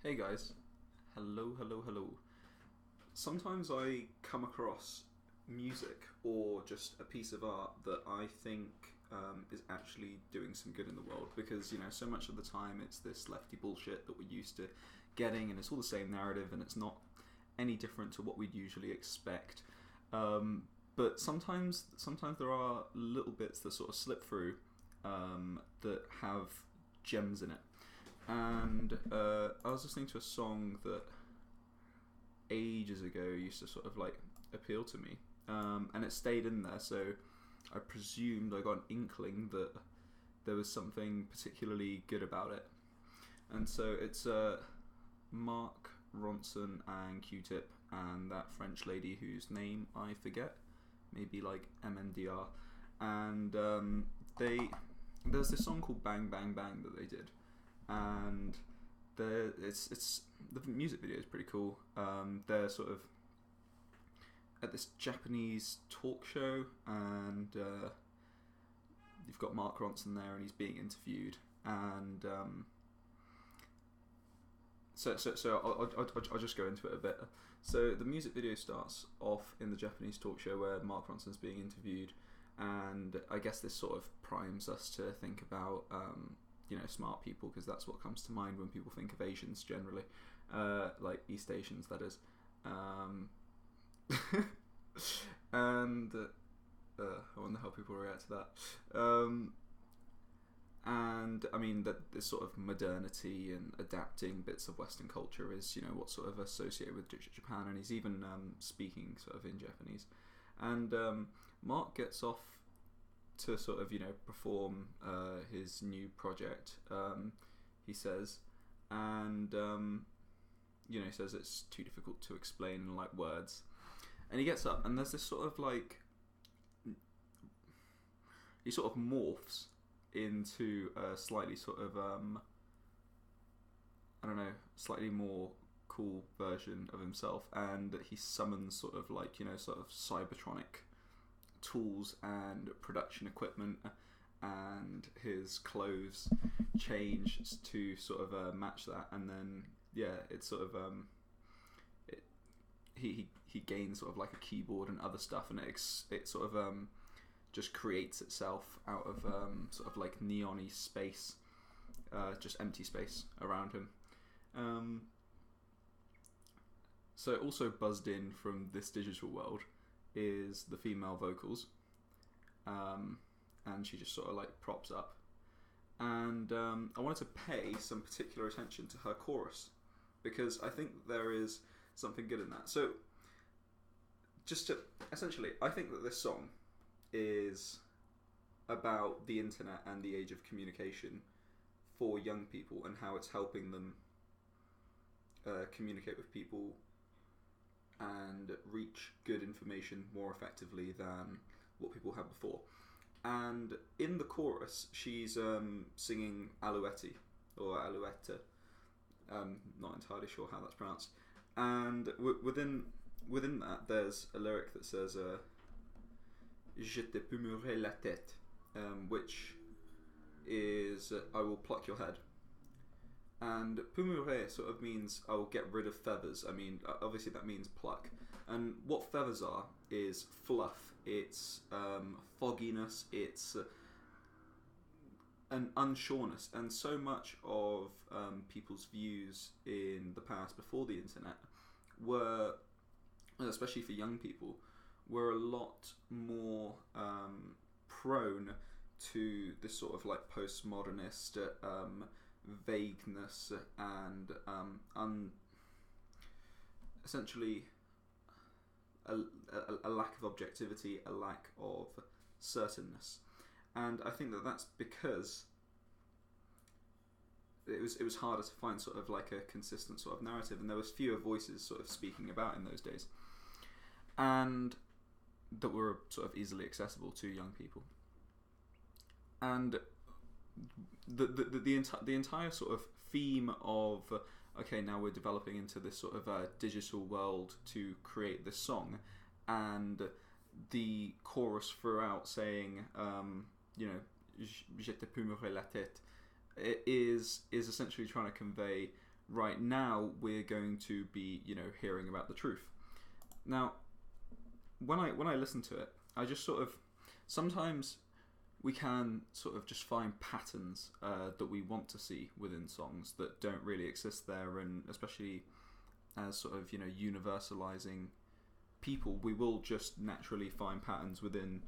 Hey guys, hello. Sometimes I come across music or just a piece of art that I think is actually doing some good in the world because, so much of the time it's this lefty bullshit that we're used to getting and it's all the same narrative and it's not any different to what we'd usually expect. But sometimes there are little bits that sort of slip through that have gems in it. And I was listening to a song that ages ago used to sort of like appeal to me, and it stayed in there. So I presumed I got an inkling that there was something particularly good about it, and so it's Mark Ronson and Q-Tip and that French lady whose name I forget, maybe like MMDR, and there's this song called Bang Bang Bang that they did. And it's the music video is pretty cool. They're sort of at this Japanese talk show, and you've got Mark Ronson there, and he's being interviewed. And so I'll just go into it a bit. So the music video starts off in the Japanese talk show where Mark Ronson's being interviewed, and I guess this sort of primes us to think about smart people, because that's what comes to mind when people think of Asians generally, like East Asians, that is. And I wonder how people react to that. And I mean that this sort of modernity and adapting bits of Western culture is, what's sort of associated with Japan, and he's even speaking sort of in Japanese. And Mark gets off to sort of perform his new project, he says, and he says it's too difficult to explain in like words, and he gets up and there's this sort of like, he sort of morphs into a slightly sort of slightly more cool version of himself, and he summons sort of like sort of cybertronic tools and production equipment, and his clothes change to sort of match that, and then it's sort of he gains sort of like a keyboard and other stuff, and it sort of just creates itself out of sort of like neon-y space, just empty space around him. So also buzzed in from this digital world is the female vocals, and she just sort of like props up, and I wanted to pay some particular attention to her chorus because I think there is something good in that. So just to essentially, I think that this song is about the internet and the age of communication for young people and how it's helping them communicate with people and reach good information more effectively than what people had before. And in the chorus, she's singing Alouette, or Alouette, not entirely sure how that's pronounced. And within that, there's a lyric that says, Je te plumerai la tête, which is, I will pluck your head. And plumerai sort of means I will get rid of feathers. I mean, obviously that means pluck. And what feathers are is fluff. It's fogginess. It's an unsureness. And so much of people's views in the past before the internet were, especially for young people, were a lot more prone to this sort of like postmodernist vagueness and essentially a lack of objectivity, a lack of certainness. And I think that that's because it was harder to find sort of like a consistent sort of narrative, and there was fewer voices sort of speaking about in those days, and that were sort of easily accessible to young people. And the entire sort of theme of, okay, now we're developing into this sort of digital world to create this song, and the chorus throughout saying, je te plumerai la tête, it is essentially trying to convey right now we're going to be, hearing about the truth. Now, when I listen to it, I just sort of, sometimes we can sort of just find patterns that we want to see within songs that don't really exist there, and especially as sort of, universalizing people, we will just naturally find patterns within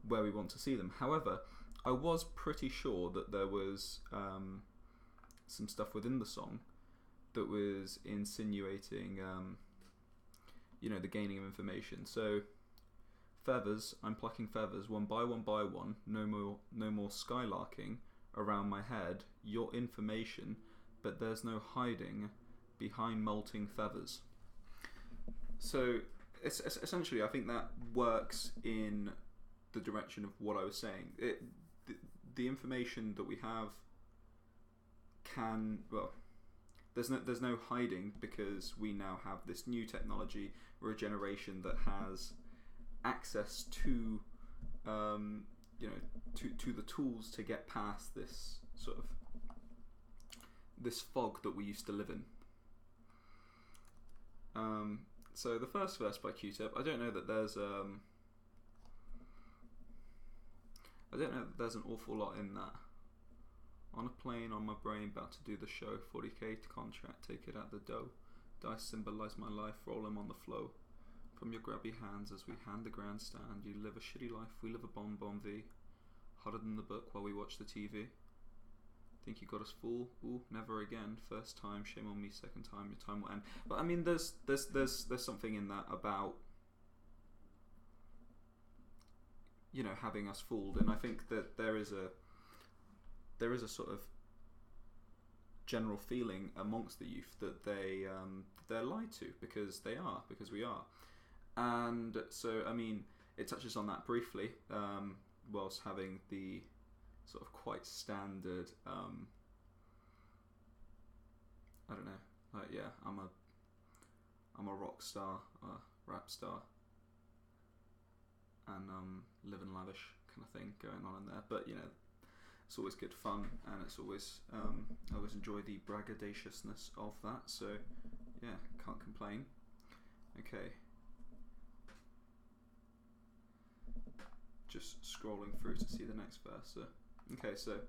where we want to see them. However, I was pretty sure that there was some stuff within the song that was insinuating, the gaining of information. So, feathers, I'm plucking feathers, one by one, no more skylarking around my head, your information, but there's no hiding behind molting feathers. So, essentially, I think that works in the direction of what I was saying. The information that we have there's no hiding, because we now have this new technology. We're a generation that has access to to the tools to get past this sort of this fog that we used to live in. So the first verse by Q-Tip, I don't know that there's an awful lot in that. On a plane, on my brain, about to do the show. 40k to contract, take it out the dough. Dice symbolise my life, roll them on the flow. From your grabby hands as we hand the grandstand. You live a shitty life, we live a bon V. Hotter than the book while we watch the TV. Think you got us fool? Ooh, never again. First time, shame on me. Second time, your time will end. But I mean, there's something in that about having us fooled, and I think that there is a sort of general feeling amongst the youth that they're lied to, because we are. And so, I mean, it touches on that briefly, whilst having the sort of quite standard, I don't know, I'm a rock star, rap star, and living lavish kind of thing going on in there. But it's always good fun, and it's always I always enjoy the braggadaciousness of that. So yeah, can't complain. Okay. Just scrolling through to see the next verse. So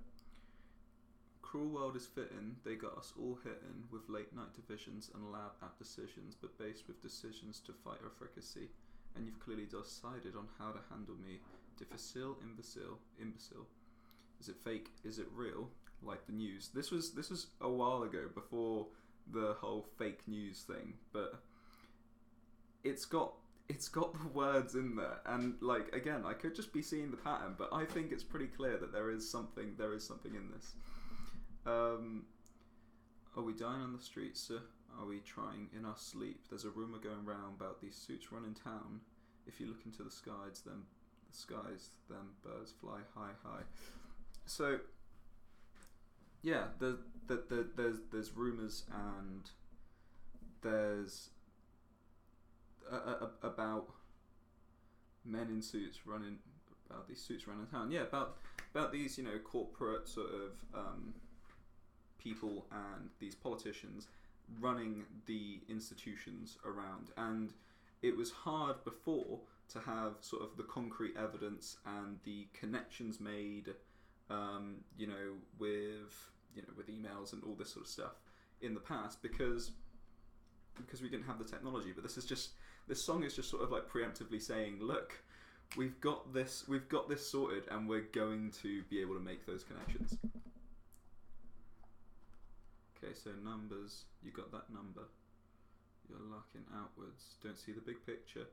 cruel world is fitting, they got us all hitting with late night divisions and lab app decisions, but based with decisions to fight our fricassee. And you've clearly decided on how to handle me. Difficile, imbecile. Is it fake? Is it real? Like the news. This was a while ago, before the whole fake news thing, but it's got the words in there, and like, again, I could just be seeing the pattern, but I think it's pretty clear that there is something in this. Are we dying on the streets, sir? Are we trying in our sleep? There's a rumour going round about these suits running town. If you look into the skies, then birds fly high. So yeah, there's rumours, and there's about men in suits running, about these suits running town. Yeah, about these corporate sort of people and these politicians running the institutions around. And it was hard before to have sort of the concrete evidence and the connections made, with emails and all this sort of stuff in the past, because we didn't have the technology. But this song is just sort of like preemptively saying, look, we've got this sorted, and we're going to be able to make those connections. Okay, so numbers, you got that number. You're looking outwards, don't see the big picture.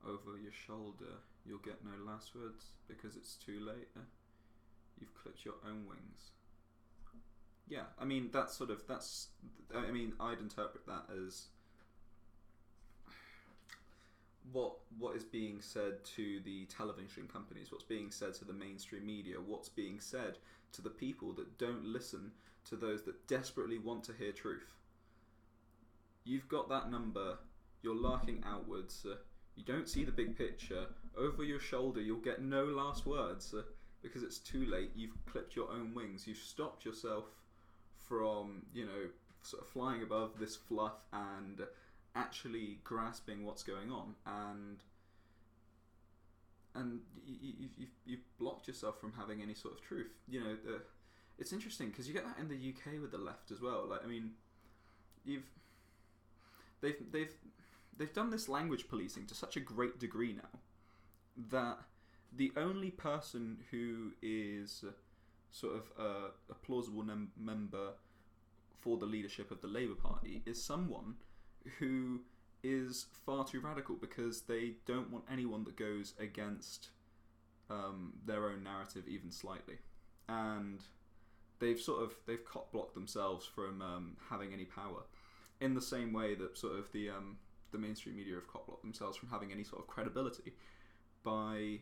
Over your shoulder, you'll get no last words, because it's too late. You've clipped your own wings. Yeah, I mean, I'd interpret that as what is being said to the television companies, what's being said to the mainstream media, what's being said to the people that don't listen to those that desperately want to hear truth. You've got that number, you're larking outwards, you don't see the big picture. Over your shoulder, you'll get no last words, because it's too late. You've clipped your own wings. You've stopped yourself from sort of flying above this fluff and actually grasping what's going on, and you've blocked yourself from having any sort of truth. It's interesting because you get that in the UK with the left as well. Like, I mean, they've done this language policing to such a great degree now that the only person who is sort of a plausible member for the leadership of the Labour Party is someone who is far too radical, because they don't want anyone that goes against their own narrative even slightly, and they've cock blocked themselves from having any power, in the same way that sort of the mainstream media have cock blocked themselves from having any sort of credibility by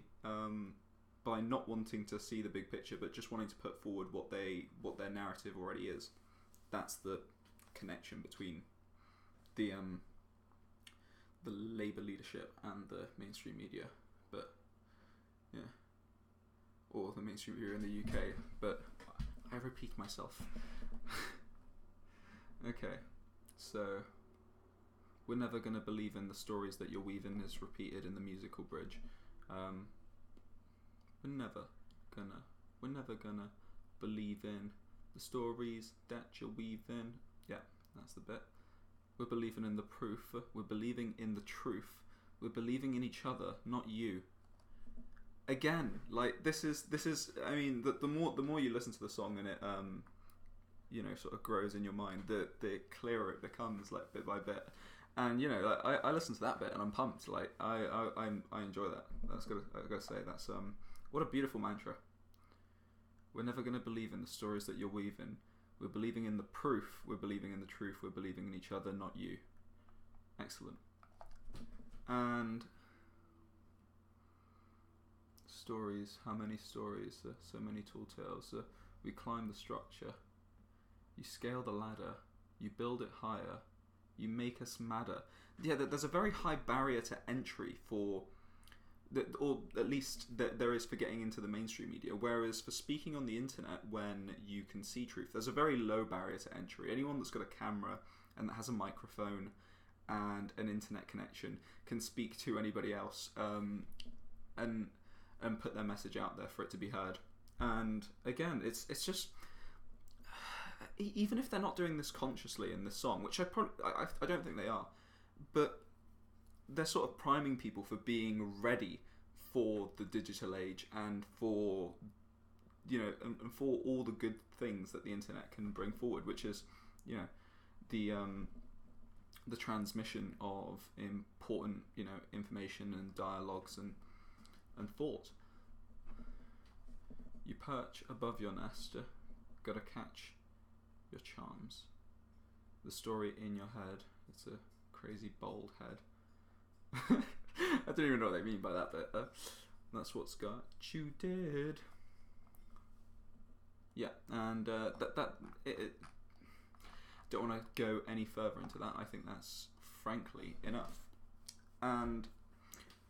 not wanting to see the big picture, but just wanting to put forward what their narrative already is. That's the connection between the Labour leadership and the mainstream media, but yeah, or the mainstream media in the UK. But I repeat myself. Okay, so we're never gonna believe in the stories that you're weaving is repeated in the musical bridge. We're never gonna believe in the stories that you're weaving. Yeah, that's the bit. We're believing in the proof. We're believing in the truth. We're believing in each other, not you. Again, like this is. I mean, the more you listen to the song and it sort of grows in your mind, the clearer it becomes, like bit by bit. And like I listen to that bit and I'm pumped. Like I enjoy that. I gotta say that's what a beautiful mantra. We're never gonna believe in the stories that you're weaving. We're believing in the proof. We're believing in the truth. We're believing in each other, not you. Excellent. And stories. How many stories? So many tall tales. We climb the structure. You scale the ladder. You build it higher. You make us madder. Yeah, there's a very high barrier to entry for, or at least there is for getting into the mainstream media. Whereas for speaking on the internet, when you can see truth, there's a very low barrier to entry. Anyone that's got a camera and that has a microphone and an internet connection can speak to anybody else, and put their message out there for it to be heard. And again, it's just, even if they're not doing this consciously in this song, which I don't think they are, but they're sort of priming people for being ready for the digital age and for and for all the good things that the internet can bring forward, which is the transmission of important information and dialogues and thought. You perch above your nest, gotta catch your charms. The story in your head, it's a crazy bold head. I don't even know what they mean by that, but that's what's got you dead. Yeah, and don't want to go any further into that. I think that's frankly enough, and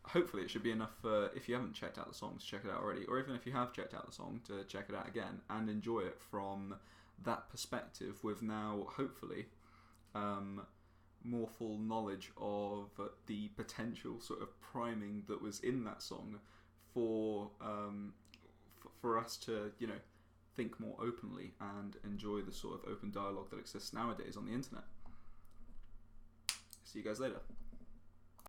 hopefully it should be enough if you haven't checked out the song to check it out already, or even if you have checked out the song to check it out again and enjoy it from that perspective, with now hopefully more full knowledge of the potential sort of priming that was in that song for us to think more openly and enjoy the sort of open dialogue that exists nowadays on the internet. See you guys later.